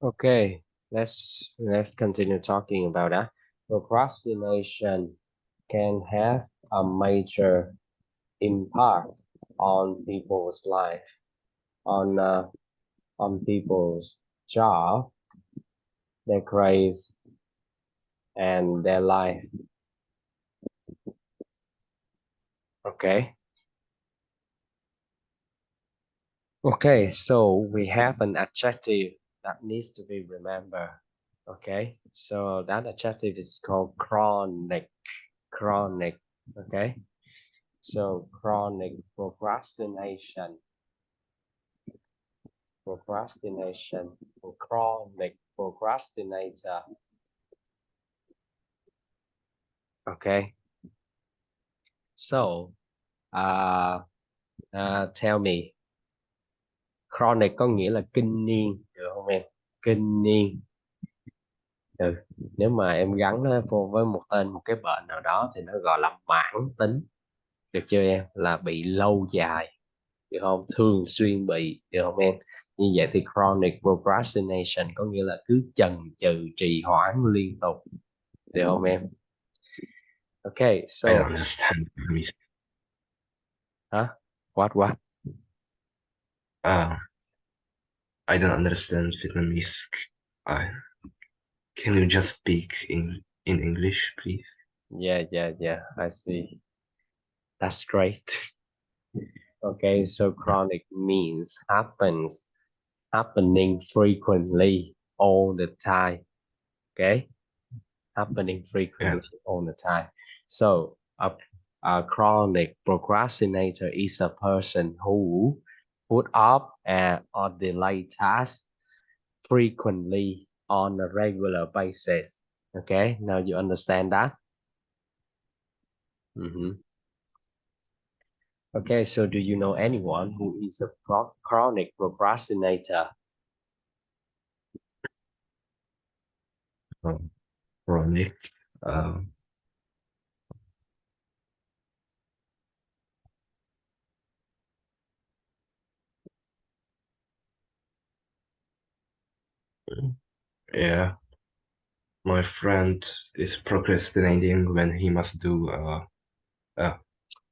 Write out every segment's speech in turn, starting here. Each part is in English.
Okay, let's continue talking about that. Procrastination can have a major impact on people's life, on on people's job, their grades, and their life. Okay. Okay, so we have an adjective that needs to be remembered. Okay, so that adjective is called chronic. Chronic. Okay, so chronic procrastination. Procrastination. Chronic procrastinator. Okay, so tell me, chronic có nghĩa là kinh niên, được không em? Kinh niên. Ừ. Nếu mà em gắn nó vô với một tên một cái bệnh nào đó thì nó gọi là mãn tính, được chưa em? Là bị lâu dài, được không? Thường xuyên bị, được không em? Như vậy thì chronic procrastination có nghĩa là cứ chần chừ trì hoãn liên tục, được không em? Okay, I don't so understand Vietnamese. hả? What? Uh, I don't understand Vietnamese. I Can you just speak in English, please? Yeah, I see. That's great. Okay, so chronic means happening frequently all the time. Okay, happening Yeah. frequently all the time. So a chronic procrastinator is a person who put up or delay tasks frequently on a regular basis. Okay, now you understand that? Mhm. Okay, so do you know anyone who is a chronic procrastinator? Um, Chronic. Um, yeah. My friend is procrastinating when he must do uh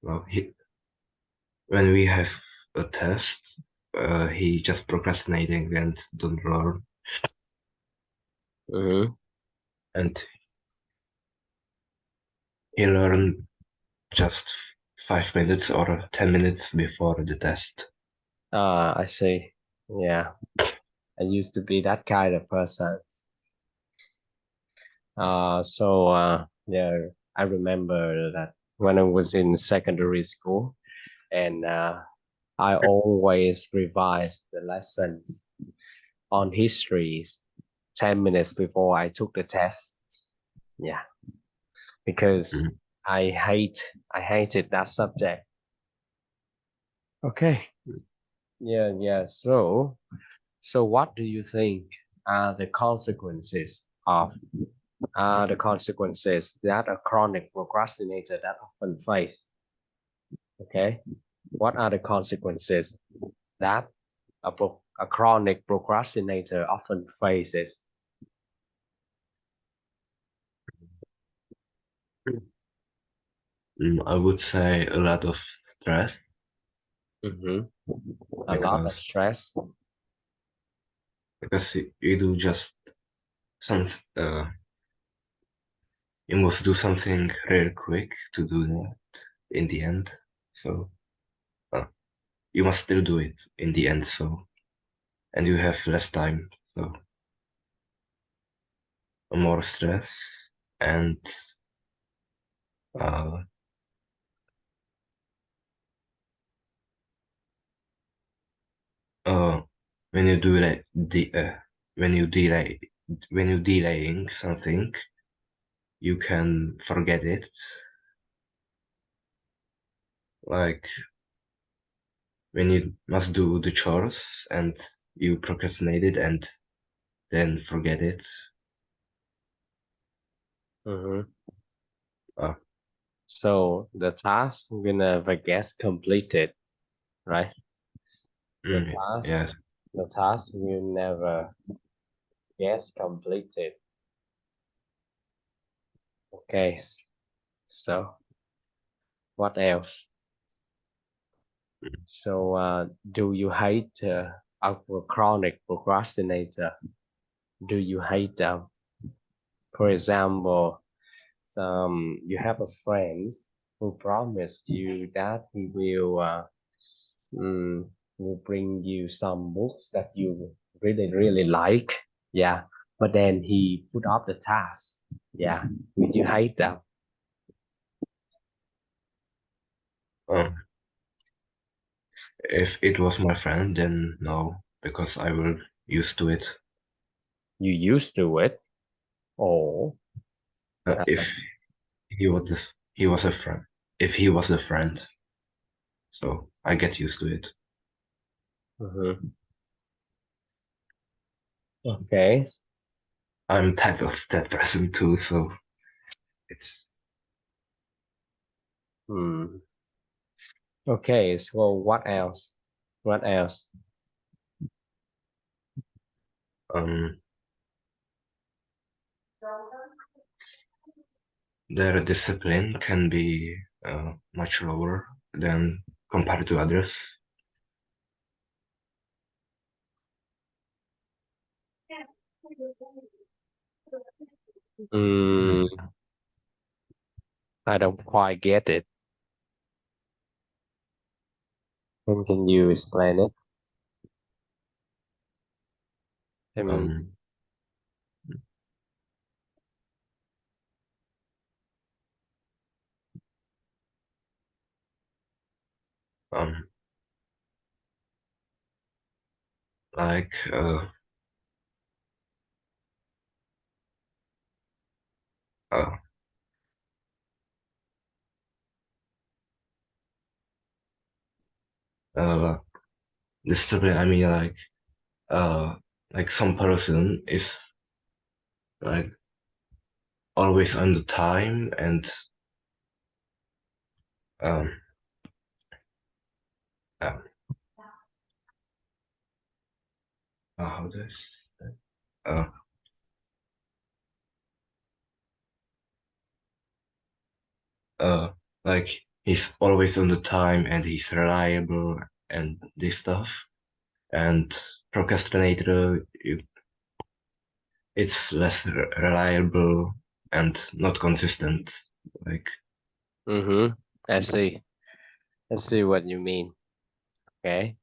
well he when we have a test, he just procrastinating and don't learn, Mm-hmm. and he learn just 5 minutes or 10 minutes before the test. Ah, I see. Yeah, I used to be that kind of person. Yeah, I remember that when I was in secondary school, and I always revised the lessons on histories 10 minutes before I took the test. Yeah, because Mm. I hated that subject. Okay. Yeah. So what do you think are the consequences of the consequences that a chronic procrastinator that often face? Okay. What are the consequences that a chronic procrastinator often faces? I would say a lot of stress Mm-hmm. A lot of because stress. you do just some you must do something real quick to do that in the end. So uh, you must still do it in the end. So and you have less time, so more stress and uh, uh, when you do like when you delay when you delaying something, you can forget it. Like when you must do the chores and you procrastinate it and then forget it. Mm-hmm. Uh, So the task will never gets completed, right? The task, yeah, the task will never Yes, completed. Okay, so what else? So, do you hate a chronic procrastinator? Do you hate, for example, you have a friend who promised you that he mm, will bring you some books that you really like, yeah, but then he put off the task, yeah, would you hate that? Um, if it was my friend, then no, because I will used to it. You used to it, or uh, If he was the, he was a friend, if he was the friend, so I get used to it. mhm. Okay. I'm type of that person too, so it's Hmm. Okay, so what else? What else? um their discipline can be much lower than compared to others. Hmm, I don't quite get it. Can you explain it? Um, um, like uh, uh, discipline. I mean, uh, like some person is like always on the time and um, uh, how does uh, uh, like he's always on the time and he's reliable and this stuff. And procrastinator, it's less reliable and not consistent. Like, Mm-hmm. I see. I see what you mean. Okay.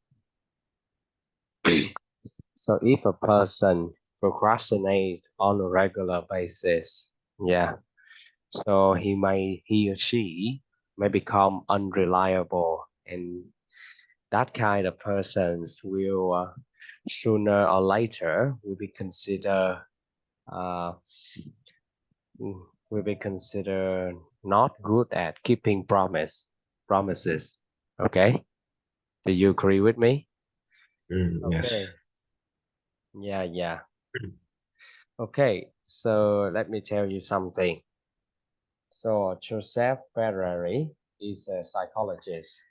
So if a person procrastinates on a regular basis, yeah, so he or she may become unreliable, and that kind of persons will sooner or later uh, will be considered not good at keeping promises. Okay, do you agree with me? yes. Okay, yeah, yeah. Okay, so let me tell you something. So Joseph Ferrari is a psychologist,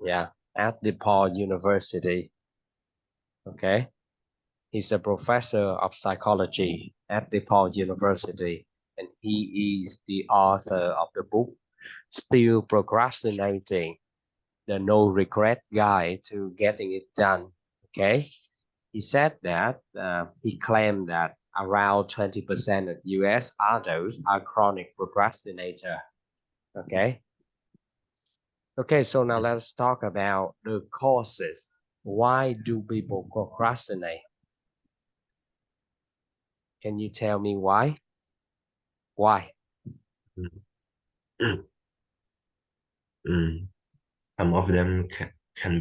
yeah, at DePaul University. Okay, he's a professor of psychology at DePaul University, and he is the author of the book Still Procrastinating: The No Regret Guide to Getting It Done. Okay, he said that he claimed that around 20% of US adults are chronic procrastinator. Okay. Okay, so now let's talk about the causes. Why do people procrastinate? Can you tell me why? Why? Mm. Some of them can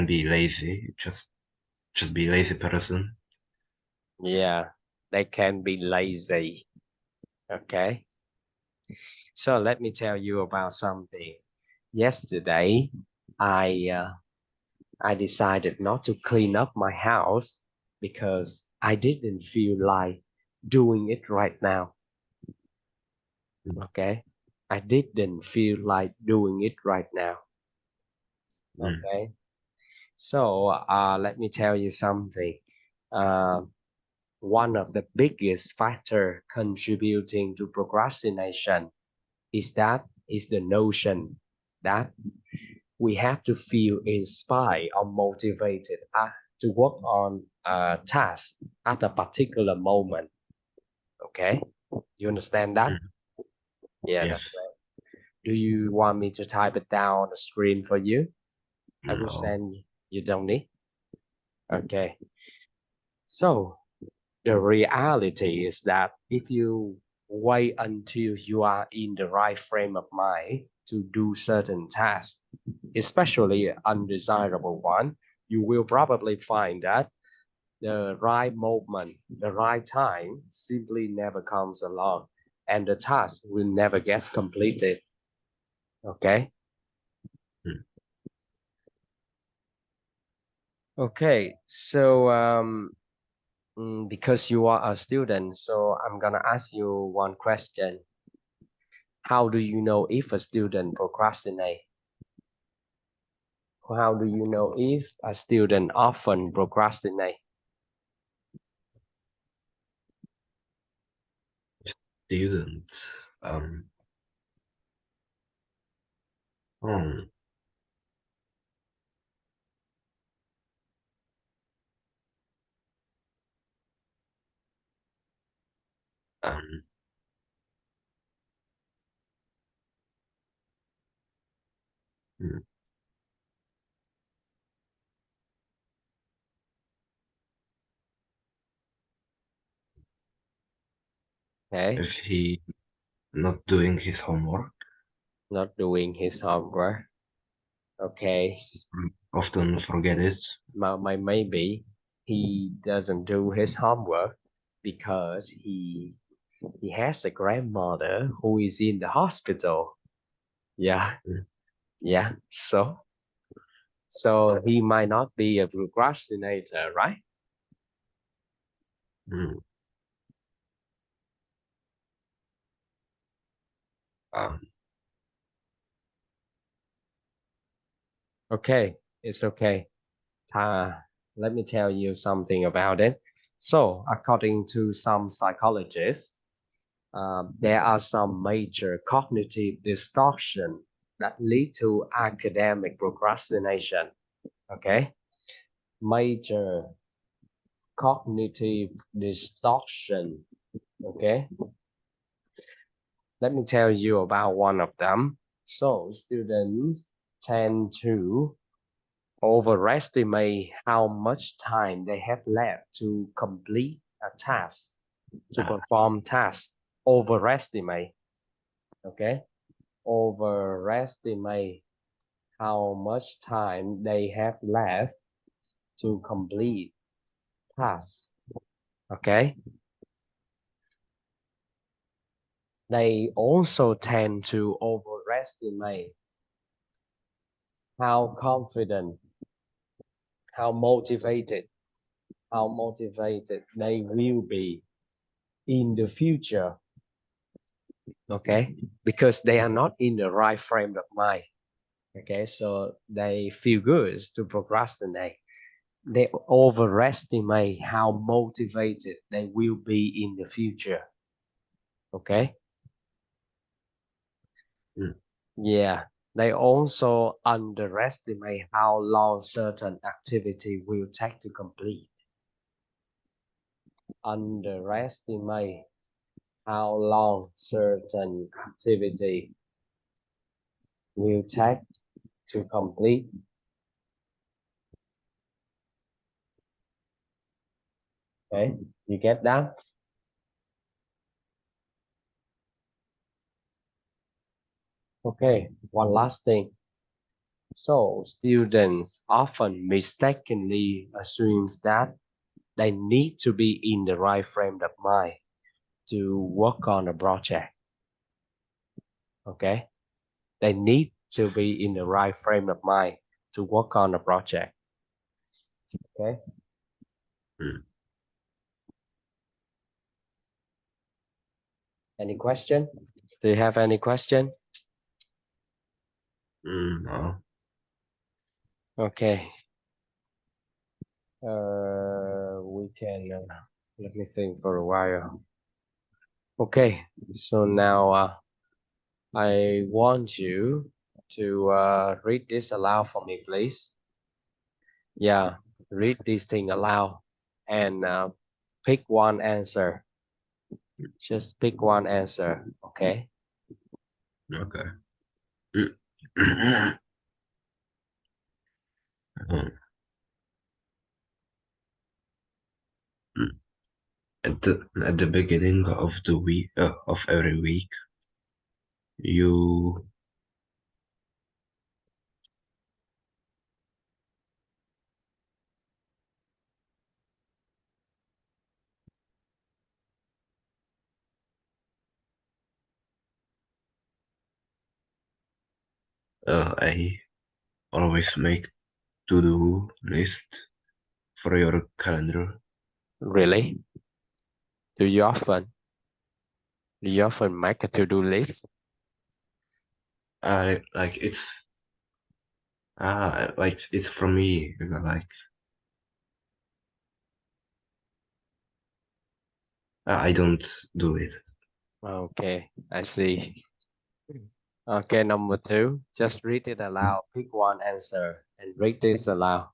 be lazy, just be lazy person. Yeah, they can be lazy. Okay. So let me tell you about something. Yesterday, I uh, I decided not to clean up my house because I didn't feel like doing it right now. Okay. I didn't feel like doing it right now. Mm. Okay. So let me tell you something. Uh, one of the biggest factor contributing to procrastination is the notion that we have to feel inspired or motivated to work on a task at a particular moment. Okay, you understand that? Mm. Yeah, that's Yes. right. Do you want me to type it down on the screen for you? I will No. send you. Don't need. Okay. So the reality is that if you wait until you are in the right frame of mind to do certain tasks, especially undesirable one, you will probably find that the right moment, the right time simply never comes along, and the task will never get completed. Okay? Mm. Okay, so because you are a student, so I'm gonna ask you one question. How do you know if a student procrastinate? How do you know if a student often procrastinate? Student. Um. Hmm. Um. Hmm. Okay, If he not doing his homework, not doing his homework. Okay, often forget it. maybe he doesn't do his homework because he has a grandmother who is in the hospital. Yeah, Mm. yeah. So he might not be a procrastinator, right? Mm. Um. Okay, it's okay. Uh, Let me tell you something about it. So, according to some psychologists, there are some major cognitive distortion that lead to academic procrastination. Okay, major cognitive distortion. Okay, let me tell you about one of them. So, students tend to overestimate how much time they have left to complete a task, to Ah. perform tasks. Overestimate, okay? Overestimate how much time they have left to complete tasks, okay? They also tend to overestimate how confident, how motivated, how motivated they will be in the future, okay, because they are not in the right frame of mind, okay, so they feel good to procrastinate. They overestimate how motivated they will be in the future, okay. Mm. Yeah, they also underestimate how long certain activity will take to complete. Underestimate how long certain activity will take to complete. Okay, you get that? Okay, one last thing. So students often mistakenly assumes that they need to be in the right frame of mind to work on a project. Okay, they need to be in the right frame of mind to work on a project. Okay, Mm. any question? Do you have any question? No. Okay, we can. Let me think for a while. Okay, so now I want you to read this aloud for me, please. Yeah, read this thing aloud and pick one answer. Just pick one answer, okay? Okay. At the beginning of the week of every week, you I always make to-do list for your calendar. Really? Do you often do you often make a to-do list? I like it's for me. Like I don't do it. Okay, I see. Okay, number two, just read it aloud. Pick one answer and read this aloud.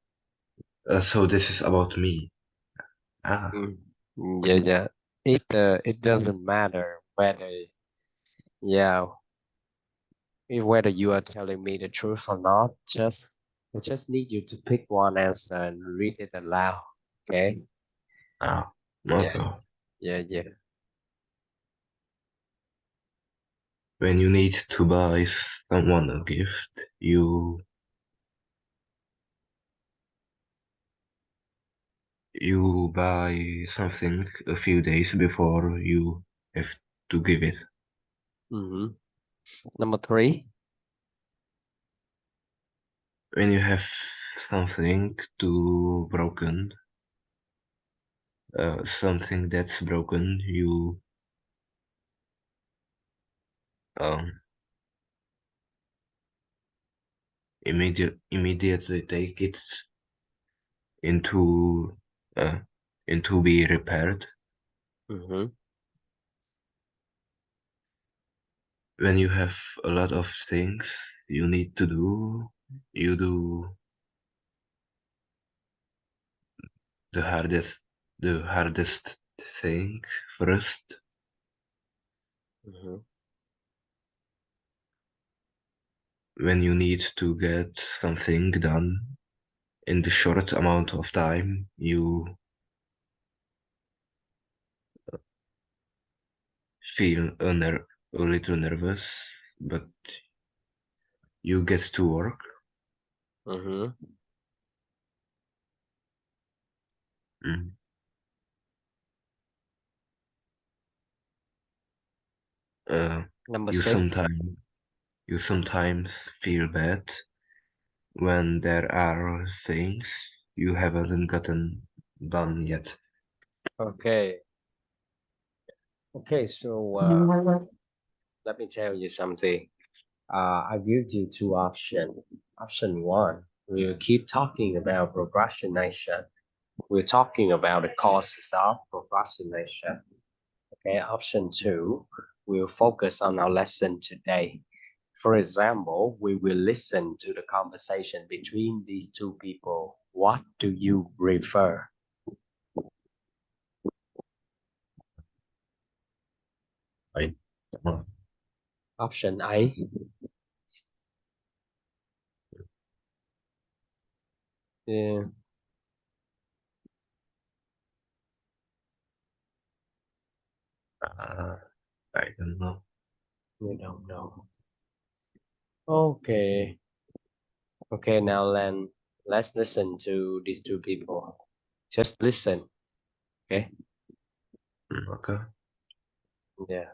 So this is about me. Ah, Mm. Yeah, yeah. It doesn't matter whether yeah whether you are telling me the truth or not. I just need you to pick one answer and read it aloud. Okay? ah, Yeah, okay. yeah, yeah. When you need to buy someone a gift, you buy something a few days before you have to give it. Mm-hmm. Number three. When you have something too broken, something that's broken, you um, immediately take it into uh, into be repaired. Mm-hmm. When you have a lot of things you need to do, you do the hardest the hardest thing first. Mm-hmm. When you need to get something done in the short amount of time, you feel a little nervous, but you get to work. Mm-hmm. Mm. Uh, Number you six. sometimes you sometimes feel bad when there are things you haven't gotten done yet. Okay. Okay, so let me tell you something. I give you two options. Option one, we'll keep talking about procrastination. We're talking about the causes of procrastination. Okay, option two, we'll focus on our lesson today. For example, we will listen to the conversation between these two people. What do you prefer? I Option A. Yeah, uh, I don't know. we don't know. Okay. Okay, now then let's listen to these two people. Just listen. Okay. Okay. Yeah.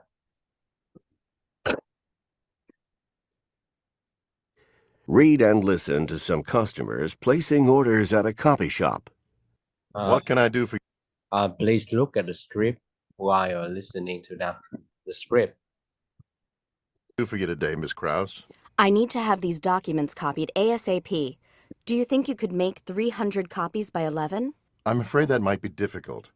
Read and listen to some customers placing orders at a copy shop. Uh, What can I do for please look at the script while you're listening to them. The script. you today, Miss Krause? I need to have these documents copied ASAP. Do you think you could make 300 copies by 11? I'm afraid that might be difficult.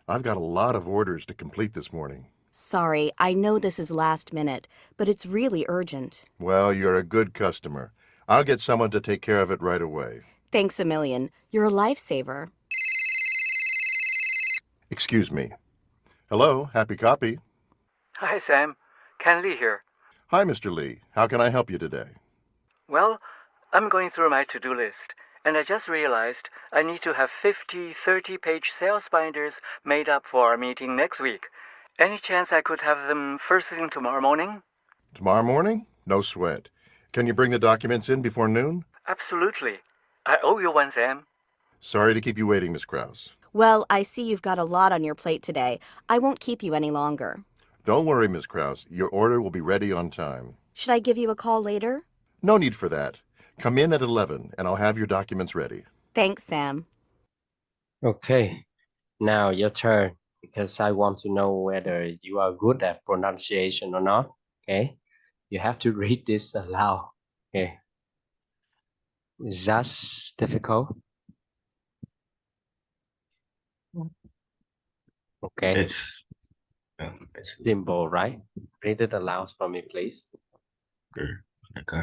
I've got a lot of orders to complete this morning. Sorry, I know this is last minute, but it's really urgent. Well, you're a good customer. I'll get someone to take care of it right away. Thanks a million. You're a lifesaver. Excuse me. Hello, Happy Copy. Hi, Sam. Ken Lee here. Hi, Mr. Lee. How can I help you today? Well, I'm going through my to-do list, and I just realized I need to have 50 30-page sales binders made up for our meeting next week. Any chance I could have them first thing tomorrow morning? Tomorrow morning? No sweat. Can you bring the documents in before noon? Absolutely. I owe you one, Sam. Sorry to keep you waiting, Miss Krause. Well, I see you've got a lot on your plate today. I won't keep you any longer. Don't worry, Miss Krause. Your order will be ready on time. Should I give you a call later? No need for that. Come in at 11, and I'll have your documents ready. Thanks, Sam. Okay, now your turn, because I want to know whether you are good at pronunciation or not. Okay, you have to read this aloud. Okay, is that difficult? Okay, It's it's simple, right? Read it aloud for me, please. okay.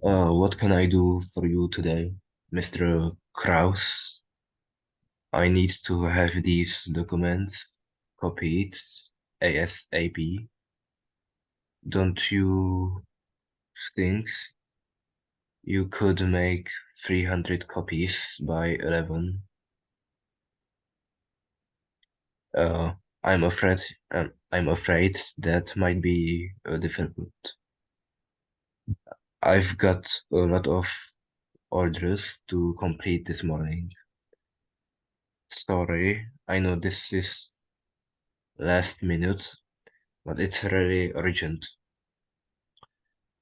What can I do for you today, Mr. Kraus? I need to have these documents copied ASAP. Don't you think you could make 300 copies by 11? I'm afraid that might be difficult. I've got a lot of orders to complete this morning. Sorry, I know this is last minute, but it's really urgent.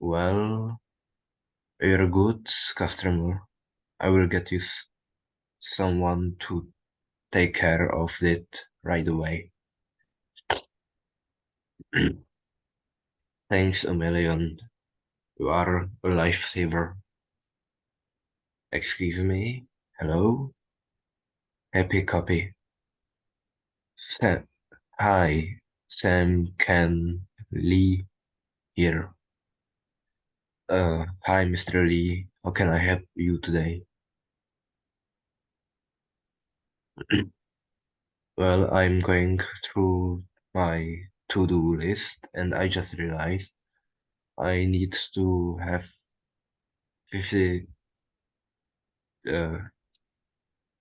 Well, you're a good customer. I will get you someone to take care of it right away. Thanks a million. You are a lifesaver. Excuse me? Hello? Happy copy. Hi, Sam Ken Lee here. Hi, Mr. Lee. How can I help you today? Well, I'm going through my to-do list and I just realized I need to have 50, uh,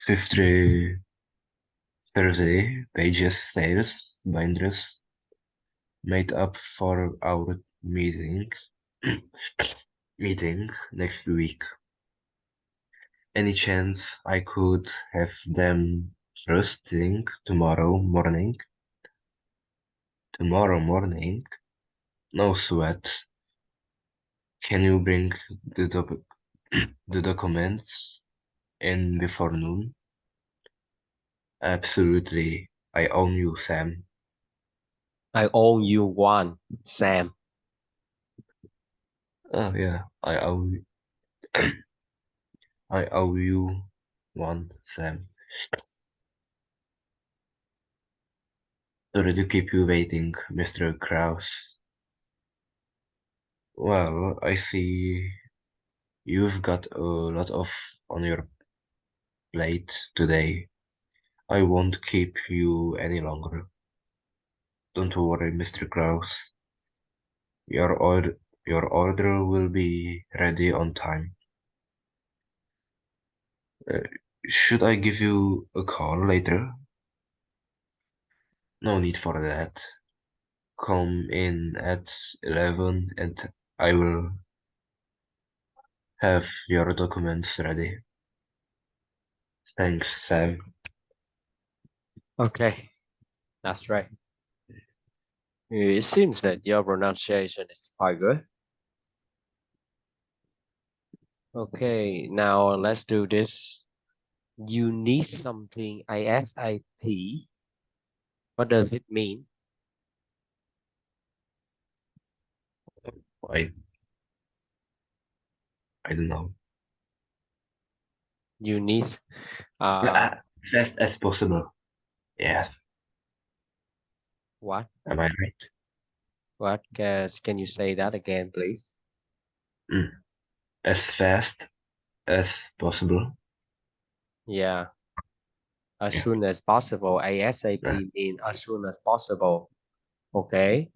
50, 30 pages sales binders made up for our meeting meeting next week. Any chance I could have them first thing tomorrow morning? Tomorrow morning? No sweat. Can you bring the, the documents in before noon? Absolutely. I own you, Sam. I owe you one, Sam. Oh yeah, I owe you one, Sam. Sorry to keep you waiting, Mr. Kraus. Well, I see you've got a lot on your plate today. I won't keep you any longer. Don't worry, Mr. Kraus. Your order will be ready on time. Uh, should I give you a call later? No need for that. Come in at 11 and I will have your documents ready. Thanks, Sam. Okay, that's right. It seems that your pronunciation is quite good. Okay, now let's do this. You need something ASAP. What does it mean? I I don't know. You need Fast as possible. Yes. what? Am I right? What? Can you say that again, please? As fast as possible. Yeah, as Yeah. soon as possible. Uh, ASAP mean as soon as possible. Okay.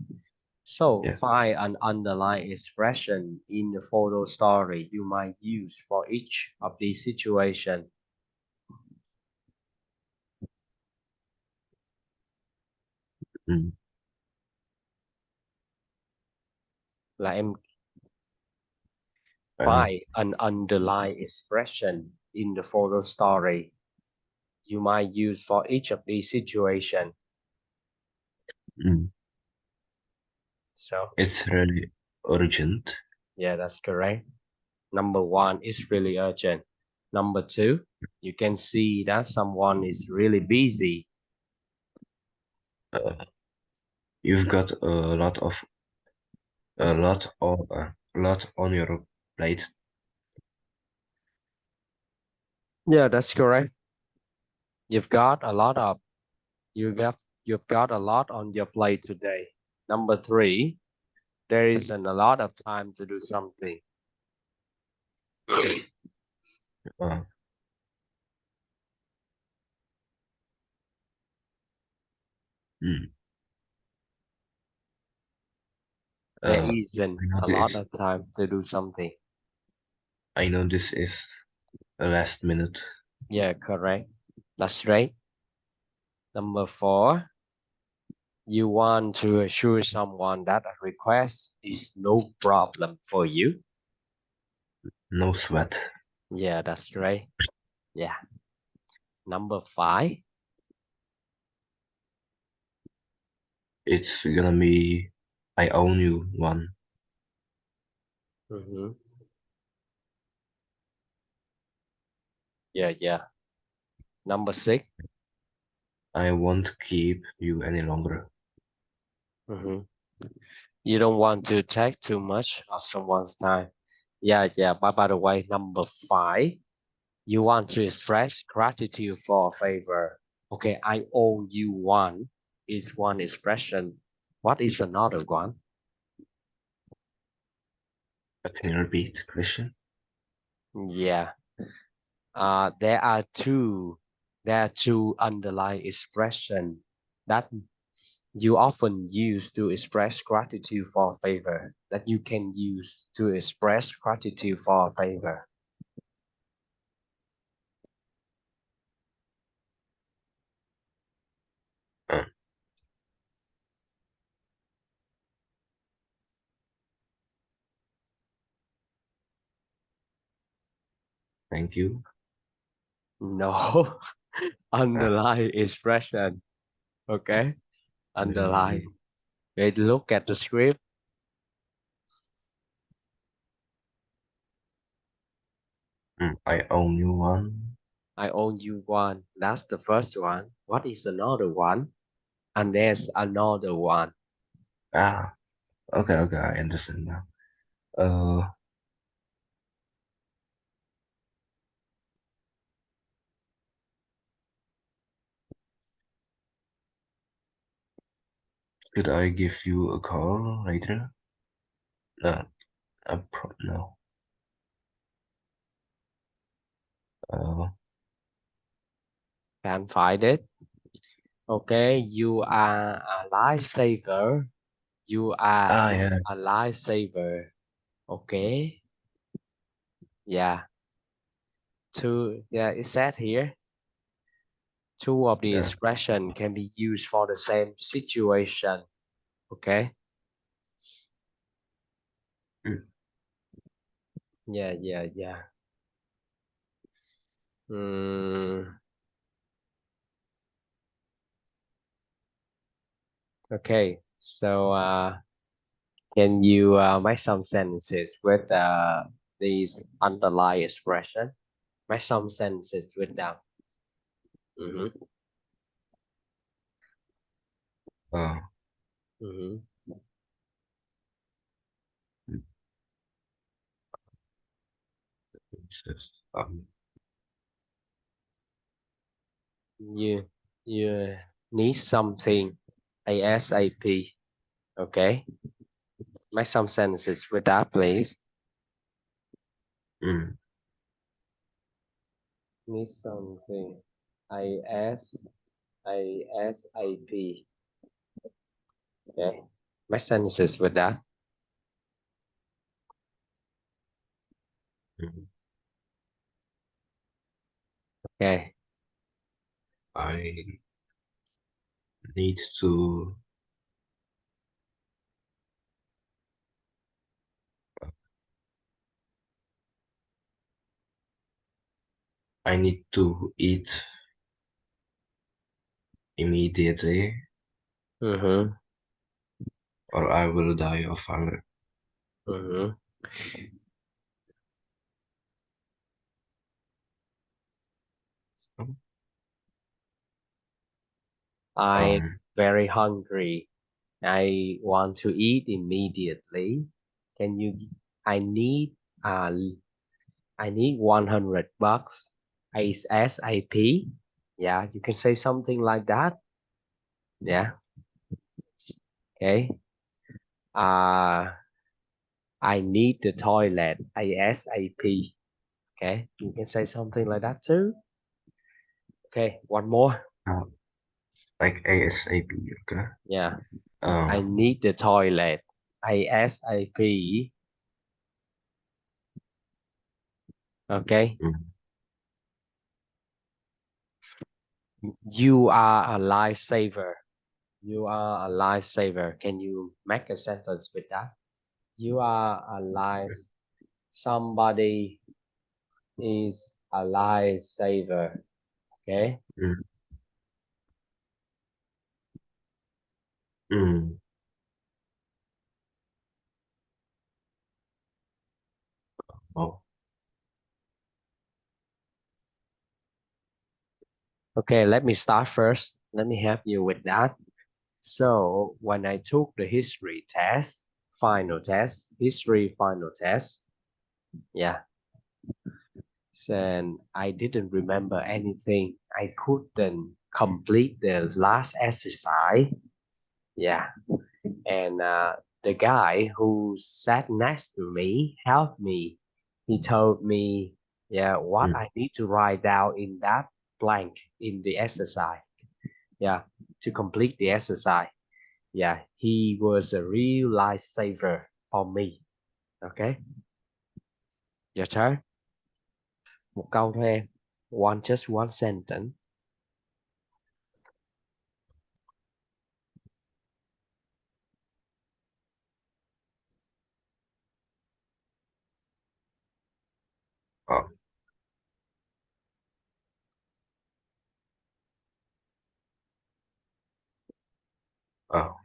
So yeah. find an underlying expression in the photo story you might use for each of these situations. Mm. Là em Uh, find an underlying expression in the photo story you might use for each of these situations. mm. So It's really urgent. yeah, that's correct. Number one is really urgent. Number two, you can see that someone is really busy. Uh, you've got a lot on your plate. Yeah, that's correct. You've got a lot of you got you've got a lot on your plate today. Number three, there isn't a lot of time to do something. Uh, mm. There I isn't know a lot this. of time to do something. I know this is the last minute. Yeah, correct. That's right. Number four, you want to assure someone that a request is no problem for you. No sweat. Yeah, that's right. Yeah. Number five. It's gonna be I own you one. Mm-hmm. Yeah, yeah. Number six. I won't keep you any longer. Mm-hmm. You don't want to take too much of someone's time. Yeah, yeah. But by the way, number five, you want to express gratitude for a favor. Okay, I owe you one is one expression. What is another one? Can you repeat question? Yeah. There are two. There are two underlying expression that you often use to express gratitude for a favor. That you can use to express gratitude for a favor. Uh, thank you. No, Uh, underlying expression. Okay, underlying. underline. Wait, look at the script. I own you one. I owe you one. That's the first one. What is another one? And there's another one. Ah, okay, I understand now. Uh, should I give you a call later? No, no. Uh, Can't find it. Okay, you are a lifesaver. You are yeah, a lifesaver. Okay. Yeah. Two. Yeah, it said here. Two of the yeah. expression can be used for the same situation. Okay. Mm, Yeah, yeah, yeah. Mm, okay. So, can you make some sentences with these underlying expression? Make some sentences with them. Mm-hmm. Uh, Mm-hmm. What's this? You need something ASAP. Okay. Make some sentences with that, please. mm, Need something ASAP. Okay. Make sentences with that. mm. Okay. I need to eat immediately, Mm-hmm. or I will die of hunger. Mm-hmm. I'm Um, very hungry. I want to eat immediately. Can you? I need uh I need $100 ASAP. Yeah, you can say something like that. Yeah. Okay. Uh I need the toilet ASAP. Okay. You can say something like that too. Okay. One more. uh, like ASAP, okay? Yeah. I Um, need the toilet ASAP. Okay. mm, You are a lifesaver. You are a lifesaver. Can you make a sentence with that? You are a life. Somebody is a lifesaver. Okay. mm, mm. Oh, Okay. Let me start first. Let me help you with that. So when I took the history test, history final test, yeah, and I didn't remember anything. I couldn't complete the last exercise. Yeah, and the guy who sat next to me helped me. He told me, yeah, what mm, I need to write down in that blank in the exercise. Yeah, to complete the exercise. Yeah, he was a real lifesaver for me. Okay, your turn. Một câu thôi em. Just one sentence. oh, oh,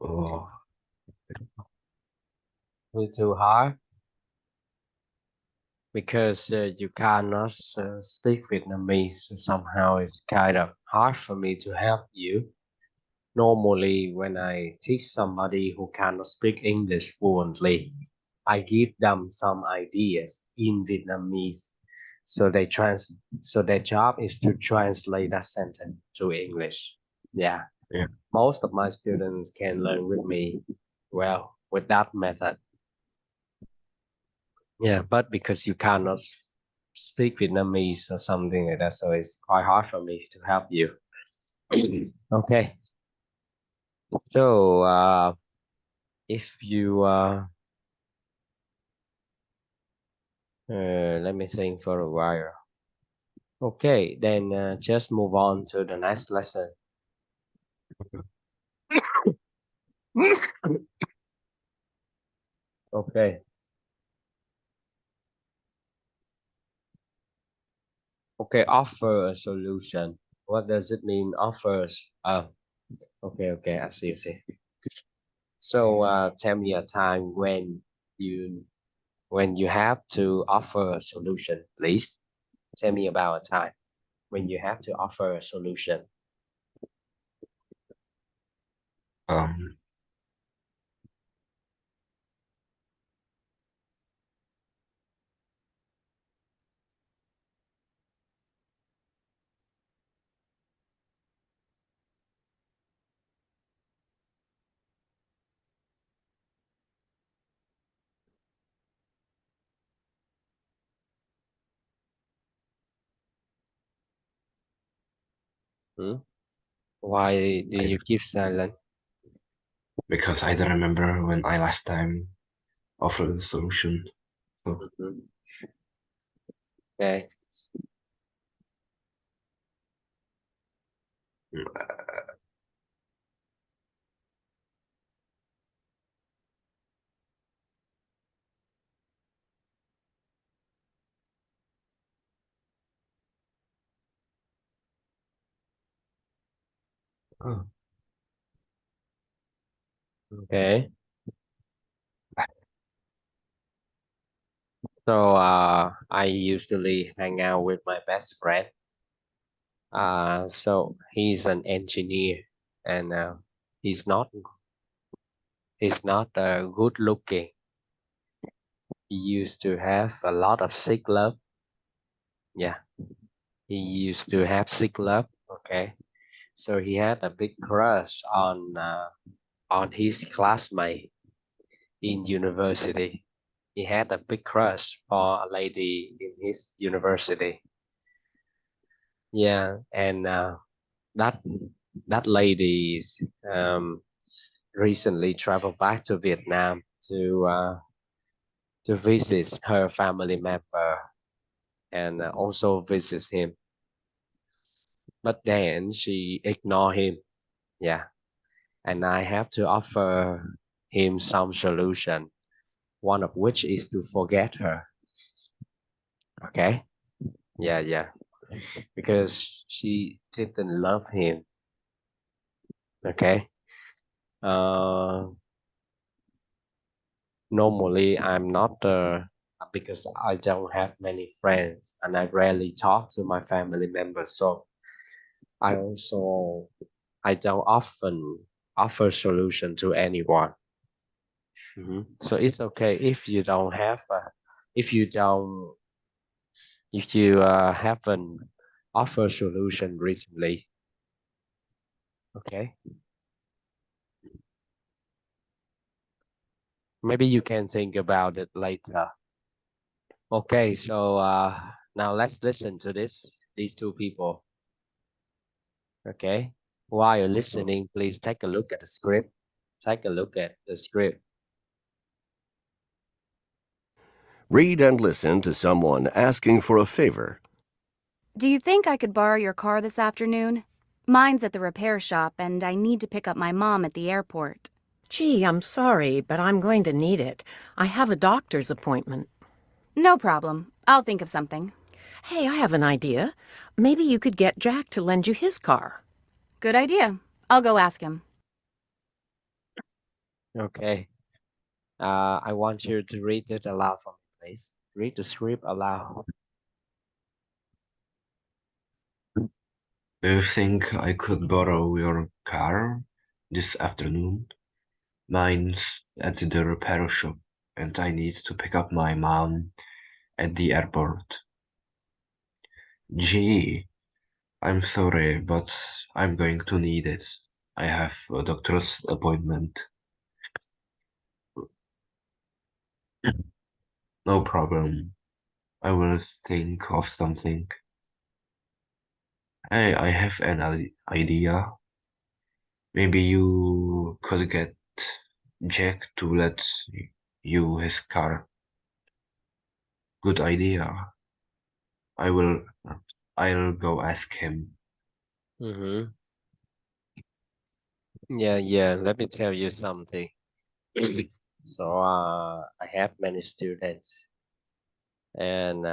oh, It's too hard because you cannot speak Vietnamese. So somehow it's kind of hard for me to help you. Normally, when I teach somebody who cannot speak English fluently, I give them some ideas in Vietnamese. So so their job is to translate that sentence to English. Yeah. yeah, Most of my students can learn with me well with that method. Yeah, but because you cannot speak Vietnamese or something like that, so it's quite hard for me to help you. Okay, so if you let me think for a while. Okay, then just move on to the next lesson. Okay, okay, offer a solution. What does it mean offers? Oh, okay, I see. So tell me a time you when you have to offer a solution, please. Tell me about a time when you have to offer a solution. Um, Hmm? Why do I, you keep silent? because I don't remember when I last time offered a solution. So, Mhm. Okay. oh, Okay. So I usually hang out with my best friend. So he's an engineer, and he's not he's not good looking. He used to have a lot of sick love. Yeah, he used to have sick love. Okay, so he had a big crush on his classmate in university. He had a big crush for a lady in his university. Yeah, and that that lady recently traveled back to Vietnam to visit her family member and also visit him. But then she ignored him. Yeah, and I have to offer him some solution. One of which is to forget her. Okay? Yeah, because she didn't love him. Okay? Uh, Normally I'm not because I don't have many friends and I rarely talk to my family members. So I also I don't often offer solution to anyone. So it's okay if you don't have if you don't if you haven't offered solution recently. Okay, maybe you can think about it later. Okay, so now let's listen to these two people. Okay, while you're oh. listening, please take a look at the script. Take a look at the script. Read and listen to someone asking for a favor. Do you think I could borrow your car this afternoon? Mine's at the repair shop, and I need to pick up my mom at the airport. Gee, I'm sorry, but I'm going to need it. I have a doctor's appointment. No problem. I'll think of something. Hey, I have an idea. Maybe you could get Jack to lend you his car. Good idea. I'll go ask him. Okay. I want you to read it aloud for me, please. Read the script aloud. Do you think I could borrow your car this afternoon? Mine's at the repair shop, and I need to pick up my mom at the airport. Gee, I'm sorry, but I'm going to need it. I have a doctor's appointment. No problem. I will think of something. Hey, I have an idea. Maybe you could get Jack to let you his car. Good idea. I will. I'll go ask him. Mm-hmm. Yeah. Let me tell you something. So I have many students, and